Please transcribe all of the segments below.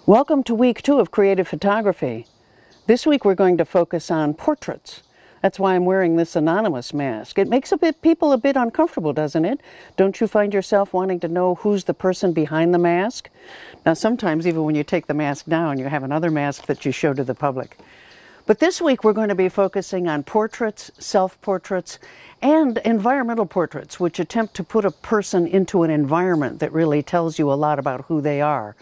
Welcome to week 2 of creative photography. This week we're going to focus on portraits. That's why I'm wearing this anonymous mask. It makes people a bit uncomfortable, doesn't it? Don't you find yourself wanting to know who's the person behind the mask? Now sometimes even when you take the mask down, you have another mask that you show to the public. But this week we're going to be focusing on portraits, self-portraits, and environmental portraits, which attempt to put a person into an environment that really tells you a lot about who they are.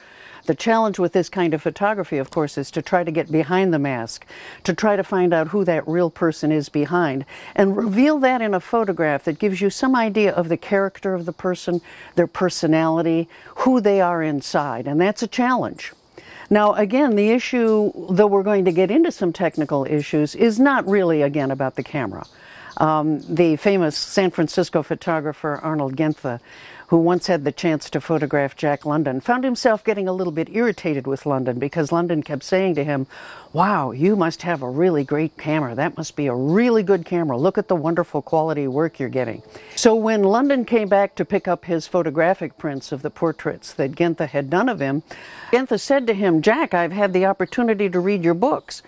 The challenge with this kind of photography, of course, is to try to get behind the mask, to try to find out who that real person is behind, and reveal that in a photograph that gives you some idea of the character of the person, their personality, who they are inside, and that's a challenge. Now, again, the issue, though we're going to get into some technical issues, is not really, again, about the camera. The famous San Francisco photographer Arnold Genthe, who once had the chance to photograph Jack London, found himself getting a little bit irritated with London because London kept saying to him, "Wow, you must have a really great camera. That must be a really good camera. Look at the wonderful quality work you're getting." So when London came back to pick up his photographic prints of the portraits that Genthe had done of him, Genthe said to him, "Jack, I've had the opportunity to read your books,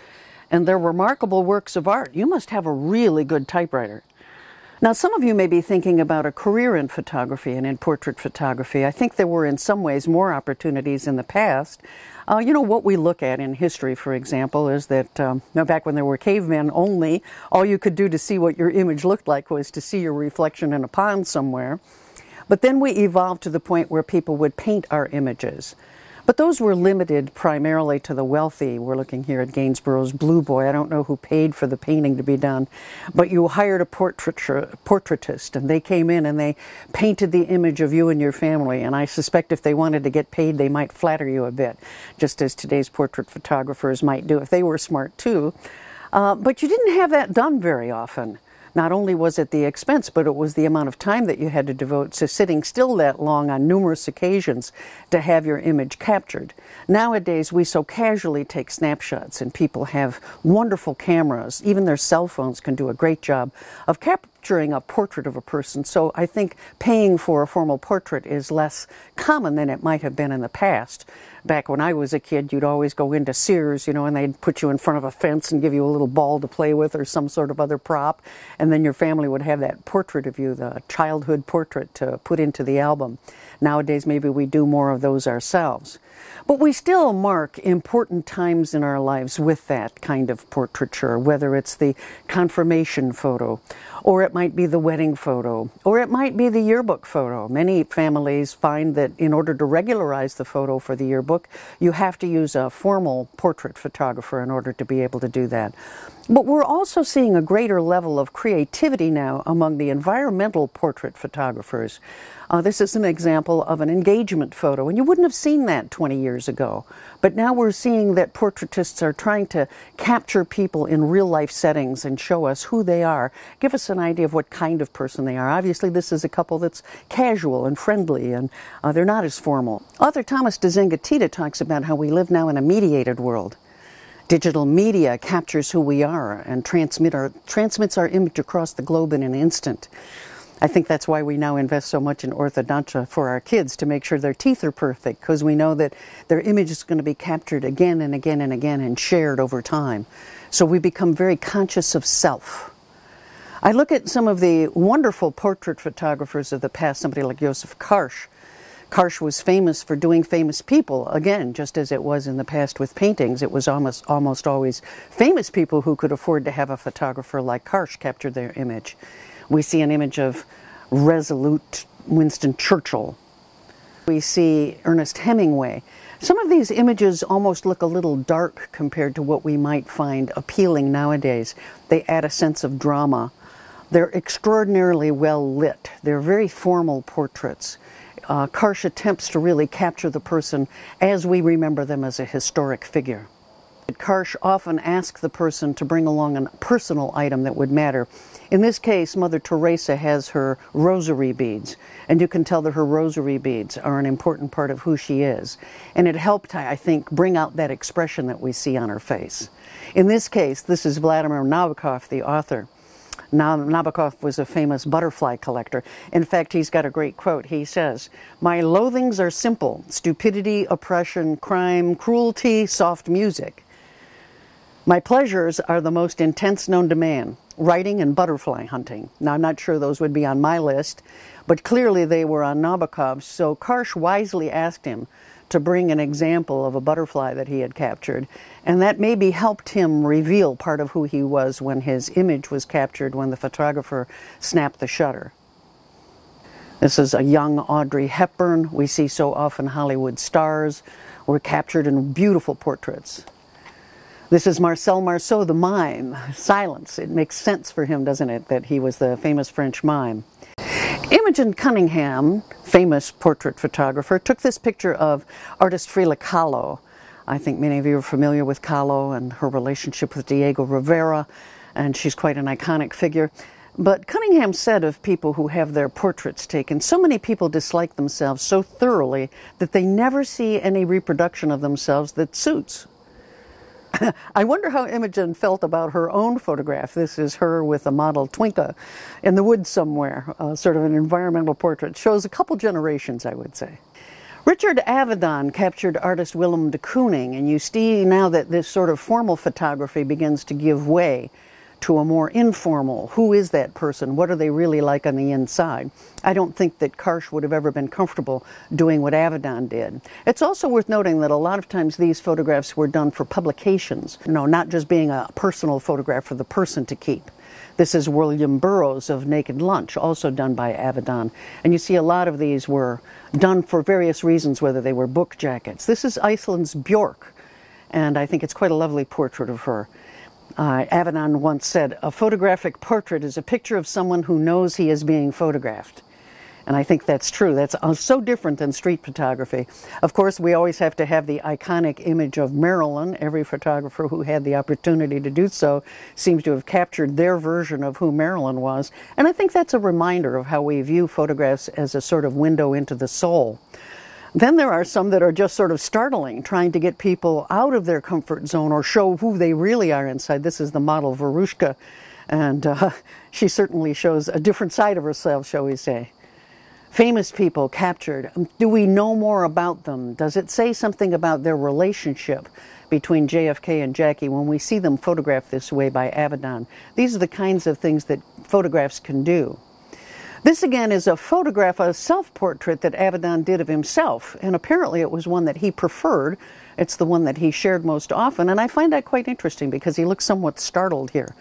and they're remarkable works of art. You must have a really good typewriter." Now, some of you may be thinking about a career in photography and in portrait photography. I think there were in some ways more opportunities in the past. What we look at in history, for example, is that back when there were cavemen only, all you could do to see what your image looked like was to see your reflection in a pond somewhere. But then we evolved to the point where people would paint our images. But those were limited primarily to the wealthy. We're looking here at Gainsborough's Blue Boy. I don't know who paid for the painting to be done, but you hired a portraitist, and they came in and they painted the image of you and your family. And I suspect if they wanted to get paid, they might flatter you a bit, just as today's portrait photographers might do if they were smart too. But you didn't have that done very often. Not only was it the expense, but it was the amount of time that you had to devote to sitting still that long on numerous occasions to have your image captured. Nowadays, we so casually take snapshots, and people have wonderful cameras. Even their cell phones can do a great job of capturing a portrait of a person. So I think paying for a formal portrait is less common than it might have been in the past. Back when I was a kid, you'd always go into Sears, and they'd put you in front of a fence and give you a little ball to play with or some sort of other prop. And then your family would have that portrait of you, the childhood portrait, to put into the album. Nowadays, maybe we do more of those ourselves. But we still mark important times in our lives with that kind of portraiture, whether it's the confirmation photo, or it might be the wedding photo, or it might be the yearbook photo. Many families find that in order to regularize the photo for the yearbook, you have to use a formal portrait photographer in order to be able to do that. But we're also seeing a greater level of creativity now among the environmental portrait photographers. This is an example of an engagement photo, and you wouldn't have seen that 20 years ago. But now we're seeing that portraitists are trying to capture people in real-life settings and show us who they are, give us an idea of what kind of person they are. Obviously, this is a couple that's casual and friendly, and they're not as formal. Author Thomas de Zengatita talks about how we live now in a mediated world. Digital media captures who we are and transmits our image across the globe in an instant. I think that's why we now invest so much in orthodontia for our kids, to make sure their teeth are perfect, because we know that their image is going to be captured again and again and again and shared over time. So we become very conscious of self. I look at some of the wonderful portrait photographers of the past, somebody like Joseph Karsh. Karsh was famous for doing famous people. Again, just as it was in the past with paintings, it was almost always famous people who could afford to have a photographer like Karsh capture their image. We see an image of resolute Winston Churchill. We see Ernest Hemingway. Some of these images almost look a little dark compared to what we might find appealing nowadays. They add a sense of drama. They're extraordinarily well lit. They're very formal portraits. Karsh attempts to really capture the person as we remember them as a historic figure. Karsh often asks the person to bring along a personal item that would matter. In this case, Mother Teresa has her rosary beads, and you can tell that her rosary beads are an important part of who she is. And it helped, I think, bring out that expression that we see on her face. In this case, this is Vladimir Nabokov, the author. Nabokov was a famous butterfly collector. In fact, he's got a great quote. He says, "My loathings are simple: stupidity, oppression, crime, cruelty, soft music. My pleasures are the most intense known to man: writing and butterfly hunting." Now, I'm not sure those would be on my list, but clearly they were on Nabokov's, so Karsh wisely asked him to bring an example of a butterfly that he had captured, and that maybe helped him reveal part of who he was when his image was captured, when the photographer snapped the shutter. This is a young Audrey Hepburn. We see so often Hollywood stars were captured in beautiful portraits. This is Marcel Marceau, the mime. Silence. It makes sense for him, doesn't it, that he was the famous French mime. Imogen Cunningham, famous portrait photographer, took this picture of artist Frida Kahlo. I think many of you are familiar with Kahlo and her relationship with Diego Rivera, and she's quite an iconic figure. But Cunningham said of people who have their portraits taken, so many people dislike themselves so thoroughly that they never see any reproduction of themselves that suits. I wonder how Imogen felt about her own photograph. This is her with a model Twinka in the woods somewhere, sort of an environmental portrait. Shows a couple generations, I would say. Richard Avedon captured artist Willem de Kooning, and you see now that this sort of formal photography begins to give way to a more informal, who is that person? What are they really like on the inside? I don't think that Karsh would have ever been comfortable doing what Avedon did. It's also worth noting that a lot of times these photographs were done for publications, not just being a personal photograph for the person to keep. This is William Burroughs of Naked Lunch, also done by Avedon. And you see a lot of these were done for various reasons, whether they were book jackets. This is Iceland's Björk, and I think it's quite a lovely portrait of her. Avedon once said, "A photographic portrait is a picture of someone who knows he is being photographed." And I think that's true. That's so different than street photography. Of course, we always have to have the iconic image of Marilyn. Every photographer who had the opportunity to do so seems to have captured their version of who Marilyn was. And I think that's a reminder of how we view photographs as a sort of window into the soul. Then there are some that are just sort of startling, trying to get people out of their comfort zone or show who they really are inside. This is the model Verushka, and she certainly shows a different side of herself, shall we say. Famous people captured. Do we know more about them? Does it say something about their relationship between JFK and Jackie when we see them photographed this way by Avedon? These are the kinds of things that photographs can do. This again is a photograph, a self-portrait that Avedon did of himself, and apparently it was one that he preferred. It's the one that he shared most often, and I find that quite interesting because he looks somewhat startled here.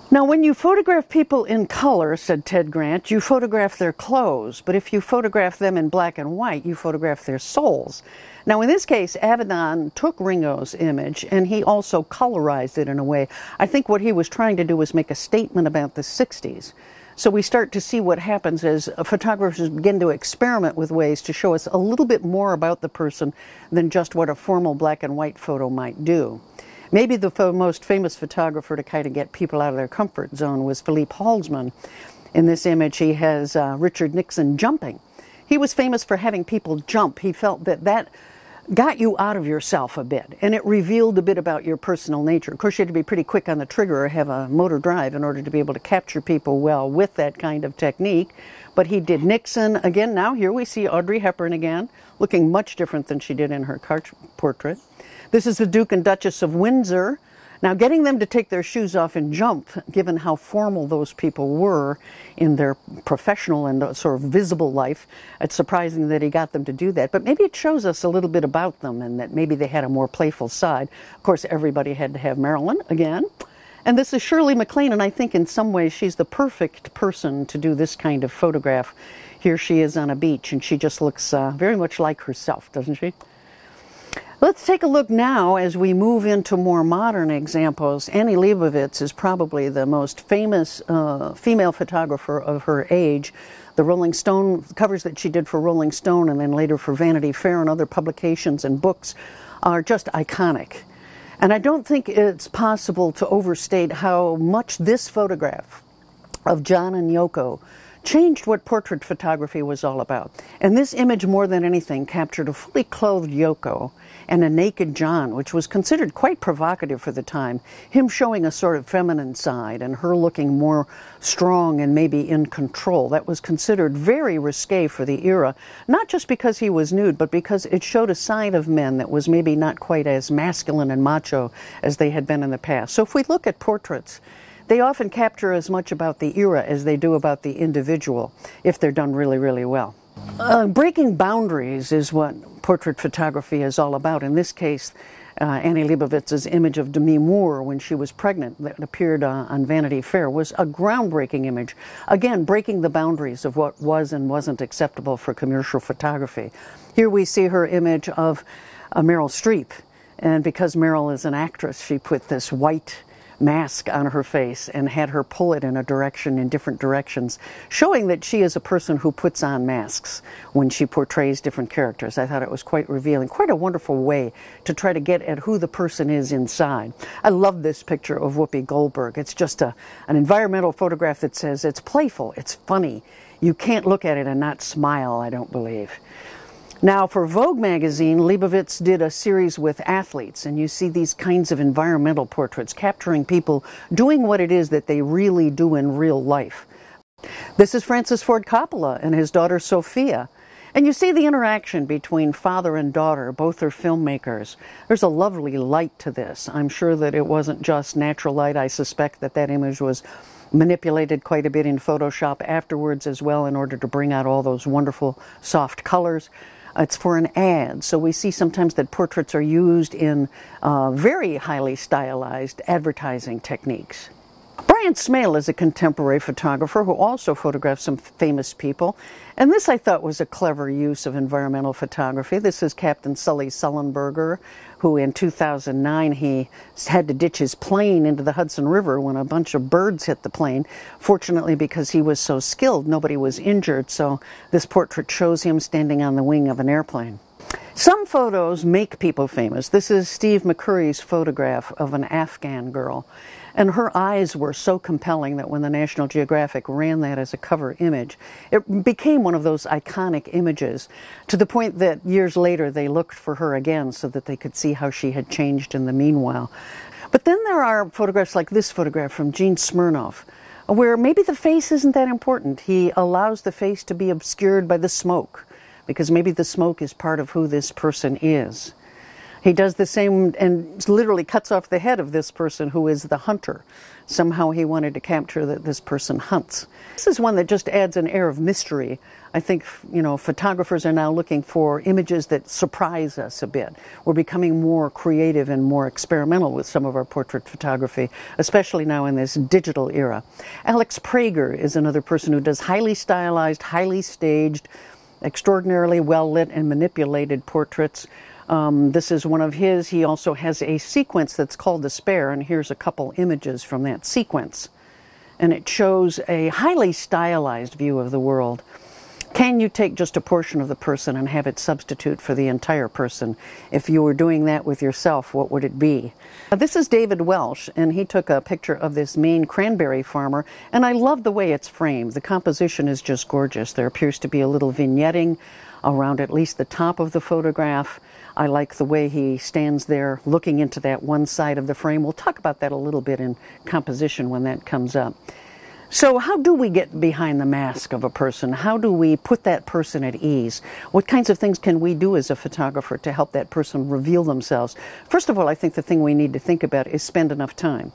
Now, when you photograph people in color, said Ted Grant, you photograph their clothes, but if you photograph them in black and white, you photograph their souls. Now, in this case, Avedon took Ringo's image, and he also colorized it in a way. I think what he was trying to do was make a statement about the 60s. So we start to see what happens as photographers begin to experiment with ways to show us a little bit more about the person than just what a formal black and white photo might do. Maybe the most famous photographer to kind of get people out of their comfort zone was Philippe Halsman. In this image, he has Richard Nixon jumping. He was famous for having people jump. He felt that that got you out of yourself a bit, and it revealed a bit about your personal nature. Of course, you had to be pretty quick on the trigger or have a motor drive in order to be able to capture people well with that kind of technique. But he did Nixon. Again, now here we see Audrey Hepburn again, looking much different than she did in her portrait. This is the Duke and Duchess of Windsor. Now, getting them to take their shoes off and jump, given how formal those people were in their professional and sort of visible life, it's surprising that he got them to do that. But maybe it shows us a little bit about them and that maybe they had a more playful side. Of course, everybody had to have Marilyn again. And this is Shirley MacLaine, and I think in some ways she's the perfect person to do this kind of photograph. Here she is on a beach, and she just looks very much like herself, doesn't she? Let's take a look now as we move into more modern examples. Annie Leibovitz is probably the most famous female photographer of her age. The Rolling Stone covers that she did for Rolling Stone and then later for Vanity Fair and other publications and books are just iconic. And I don't think it's possible to overstate how much this photograph of John and Yoko changed what portrait photography was all about. And this image, more than anything, captured a fully clothed Yoko and a naked John, which was considered quite provocative for the time. Him showing a sort of feminine side and her looking more strong and maybe in control. That was considered very risque for the era, not just because he was nude, but because it showed a side of men that was maybe not quite as masculine and macho as they had been in the past. So if we look at portraits, they often capture as much about the era as they do about the individual, if they're done really, really well. Breaking boundaries is what portrait photography is all about. In this case, Annie Leibovitz's image of Demi Moore when she was pregnant that appeared on Vanity Fair was a groundbreaking image. Again, breaking the boundaries of what was and wasn't acceptable for commercial photography. Here we see her image of Meryl Streep, and because Meryl is an actress, she put this white mask on her face and had her pull it in different directions, showing that she is a person who puts on masks when she portrays different characters. I thought it was quite revealing, quite a wonderful way to try to get at who the person is inside. I love this picture of Whoopi Goldberg. It's just an environmental photograph that says it's playful, it's funny. You can't look at it and not smile, I don't believe. Now, for Vogue magazine, Leibovitz did a series with athletes, and you see these kinds of environmental portraits capturing people doing what it is that they really do in real life. This is Francis Ford Coppola and his daughter Sophia. And you see the interaction between father and daughter. Both are filmmakers. There's a lovely light to this. I'm sure that it wasn't just natural light. I suspect that that image was manipulated quite a bit in Photoshop afterwards as well in order to bring out all those wonderful soft colors. It's for an ad, so we see sometimes that portraits are used in very highly stylized advertising techniques. Brian Smale is a contemporary photographer who also photographed some famous people, and this I thought was a clever use of environmental photography. This is Captain Sully Sullenberger, who in 2009 he had to ditch his plane into the Hudson River when a bunch of birds hit the plane. Fortunately, because he was so skilled, nobody was injured, so this portrait shows him standing on the wing of an airplane. Some photos make people famous. This is Steve McCurry's photograph of an Afghan girl. And her eyes were so compelling that when the National Geographic ran that as a cover image, it became one of those iconic images, to the point that years later they looked for her again so that they could see how she had changed in the meanwhile. But then there are photographs like this photograph from Gene Smirnoff, where maybe the face isn't that important. He allows the face to be obscured by the smoke, because maybe the smoke is part of who this person is. He does the same and literally cuts off the head of this person who is the hunter. Somehow he wanted to capture that this person hunts. This is one that just adds an air of mystery. I think, photographers are now looking for images that surprise us a bit. We're becoming more creative and more experimental with some of our portrait photography, especially now in this digital era. Alex Prager is another person who does highly stylized, highly staged, extraordinarily well lit and manipulated portraits. This is one of his. He also has a sequence that's called Despair, and here's a couple images from that sequence. And it shows a highly stylized view of the world. Can you take just a portion of the person and have it substitute for the entire person? If you were doing that with yourself, what would it be? This is David Welsh, and he took a picture of this Maine cranberry farmer, and I love the way it's framed. The composition is just gorgeous. There appears to be a little vignetting around at least the top of the photograph. I like the way he stands there looking into that one side of the frame. We'll talk about that a little bit in composition when that comes up. So how do we get behind the mask of a person? How do we put that person at ease? What kinds of things can we do as a photographer to help that person reveal themselves? First of all, I think the thing we need to think about is spend enough time.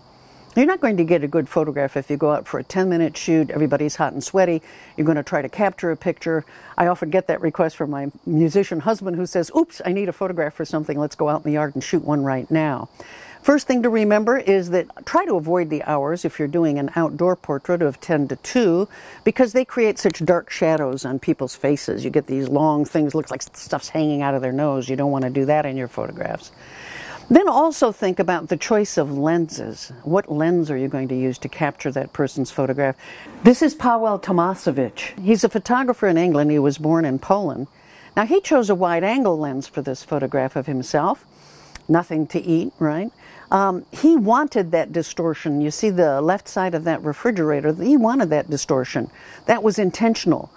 You're not going to get a good photograph if you go out for a 10-minute shoot, everybody's hot and sweaty, you're going to try to capture a picture. I often get that request from my musician husband who says, oops, I need a photograph for something, let's go out in the yard and shoot one right now. First thing to remember is that try to avoid the hours if you're doing an outdoor portrait of 10 to 2 because they create such dark shadows on people's faces. You get these long things, looks like stuff's hanging out of their nose. You don't want to do that in your photographs. Then also think about the choice of lenses. What lens are you going to use to capture that person's photograph? This is Powell Tomasowicz. He's a photographer in England. He was born in Poland. Now he chose a wide-angle lens for this photograph of himself. nothing to eat, right? He wanted that distortion. You see the left side of that refrigerator, he wanted that distortion. That was intentional.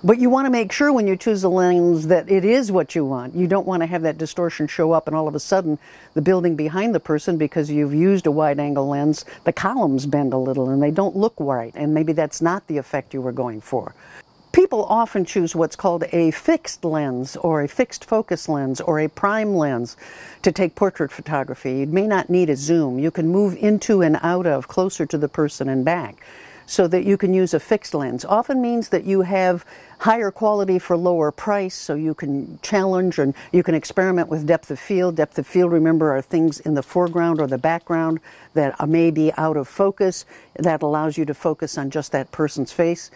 But you want to make sure when you choose a lens that it is what you want. You don't want to have that distortion show up and all of a sudden the building behind the person, because you've used a wide-angle lens, the columns bend a little and they don't look right, and maybe that's not the effect you were going for. People often choose what's called a fixed lens or a fixed focus lens or a prime lens to take portrait photography. You may not need a zoom. You can move into and out of, closer to the person and back, so that you can use a fixed lens. Often means that you have higher quality for lower price, so you can challenge and you can experiment with depth of field. Depth of field, remember, are things in the foreground or the background that may be out of focus. That allows you to focus on just that person's face.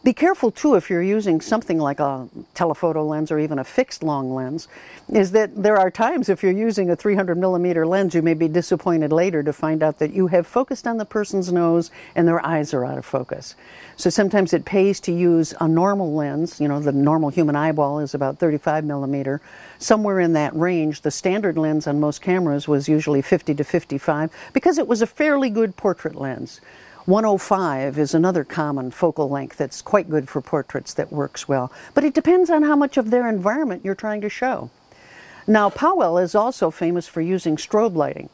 Be careful too, if you're using something like a telephoto lens or even a fixed long lens, is that there are times if you're using a 300mm lens, you may be disappointed later to find out that you have focused on the person's nose and their eyes are out of focus. So sometimes it pays to use a normal lens. You know, the normal human eyeball is about 35mm. Somewhere in that range, the standard lens on most cameras was usually 50 to 55 because it was a fairly good portrait lens. 105 is another common focal length that's quite good for portraits, that works well. But it depends on how much of their environment you're trying to show. Now, Powell is also famous for using strobe lighting.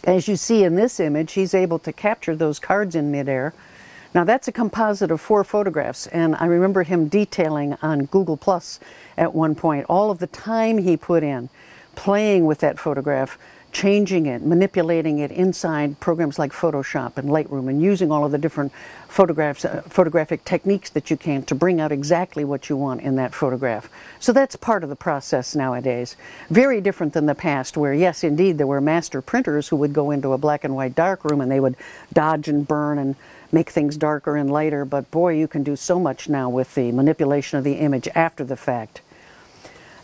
As you see in this image, he's able to capture those cards in midair. Now, that's a composite of 4 photographs, and I remember him detailing on Google Plus at one point all of the time he put in playing with that photograph, changing it, manipulating it inside programs like Photoshop and Lightroom, and using all of the different photographic techniques that you can to bring out exactly what you want in that photograph. So that's part of the process nowadays. Very different than the past, where yes, indeed, there were master printers who would go into a black and white darkroom and they would dodge and burn and make things darker and lighter, but boy, you can do so much now with the manipulation of the image after the fact.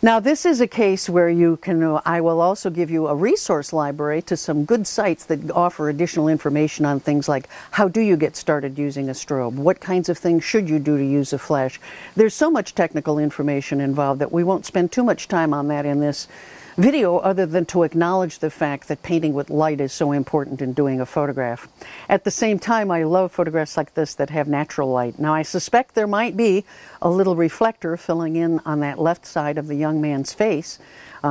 Now, this is a case where you can, I will also give you a resource library to some good sites that offer additional information on things like how do you get started using a strobe? What kinds of things should you do to use a flash? There's so much technical information involved that we won't spend too much time on that in this video, other than to acknowledge the fact that painting with light is so important in doing a photograph. At the same time, I love photographs like this that have natural light. Now, I suspect there might be a little reflector filling in on that left side of the young man's face.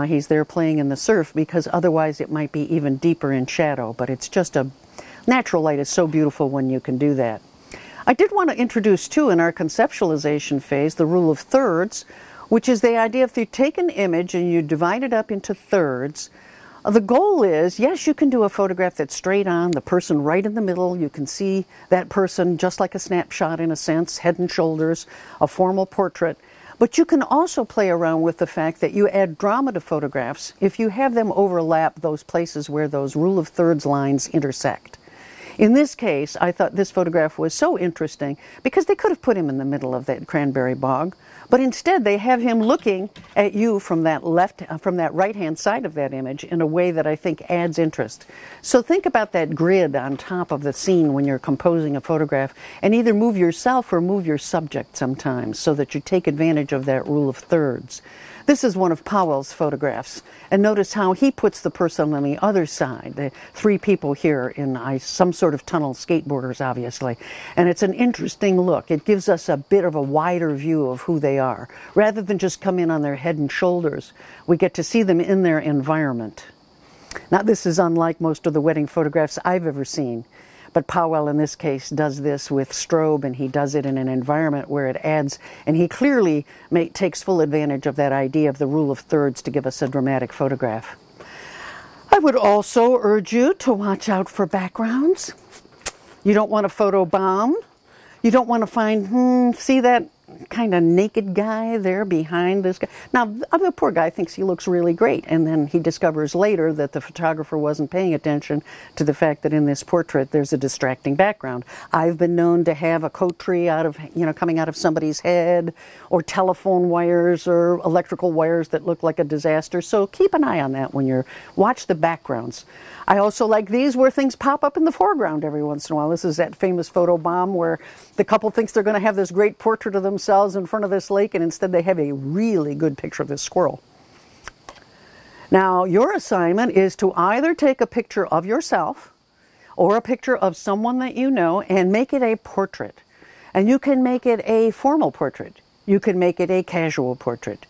He's there playing in the surf, because otherwise it might be even deeper in shadow, but it's just natural light is so beautiful when you can do that. I did want to introduce too, in our conceptualization phase, the rule of thirds, which is the idea if you take an image and you divide it up into thirds, the goal is, yes, you can do a photograph that's straight on, the person right in the middle. You can see that person just like a snapshot in a sense, head and shoulders, a formal portrait. But you can also play around with the fact that you add drama to photographs if you have them overlap those places where those rule of thirds lines intersect. In this case, I thought this photograph was so interesting because they could have put him in the middle of that cranberry bog, but instead they have him looking at you from that right-hand side of that image in a way that I think adds interest. So think about that grid on top of the scene when you're composing a photograph, and either move yourself or move your subject sometimes so that you take advantage of that rule of thirds. This is one of Powell's photographs, and notice how he puts the person on the other side. The 3 people here in some sort of tunnel, skateboarders obviously, and it's an interesting look. It gives us a bit of a wider view of who they are. Rather than just come in on their head and shoulders, we get to see them in their environment. Now, this is unlike most of the wedding photographs I've ever seen. But Powell, in this case, does this with strobe, and he does it in an environment where it adds, and he clearly takes full advantage of that idea of the rule of thirds to give us a dramatic photograph. I would also urge you to watch out for backgrounds. You don't want a photo bomb. You don't want to find, see that kind of naked guy there behind this guy. Now, the poor guy thinks he looks really great, and then he discovers later that the photographer wasn't paying attention to the fact that in this portrait there's a distracting background. I've been known to have a coat tree coming out of somebody's head, or telephone wires or electrical wires that look like a disaster. So keep an eye on that when you're watch the backgrounds. I also like these where things pop up in the foreground every once in a while. This is that famous photo bomb where the couple thinks they're going to have this great portrait of themselves in front of this lake, and instead they have a really good picture of this squirrel. Now, your assignment is to either take a picture of yourself or a picture of someone that you know and make it a portrait. And you can make it a formal portrait. You can make it a casual portrait.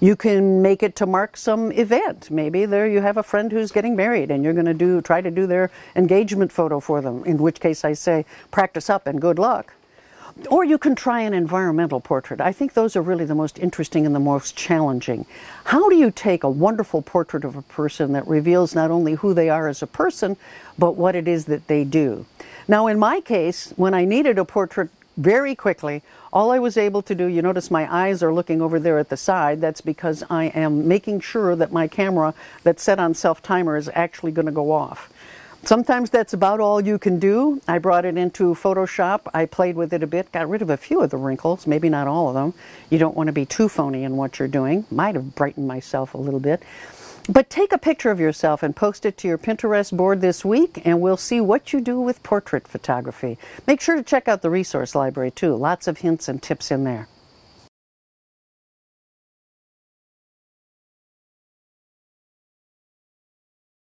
You can make it to mark some event. Maybe there you have a friend who's getting married and you're going to try to do their engagement photo for them, in which case I say practice up and good luck. Or you can try an environmental portrait. I think those are really the most interesting and the most challenging. How do you take a wonderful portrait of a person that reveals not only who they are as a person, but what it is that they do? Now, in my case, when I needed a portrait very quickly, all I was able to do, you notice my eyes are looking over there at the side. That's because I am making sure that my camera that's set on self-timer is actually going to go off. Sometimes that's about all you can do. I brought it into Photoshop. I played with it a bit, got rid of a few of the wrinkles, maybe not all of them. You don't want to be too phony in what you're doing. Might have brightened myself a little bit. But take a picture of yourself and post it to your Pinterest board this week, and we'll see what you do with portrait photography. Make sure to check out the resource library too. Lots of hints and tips in there.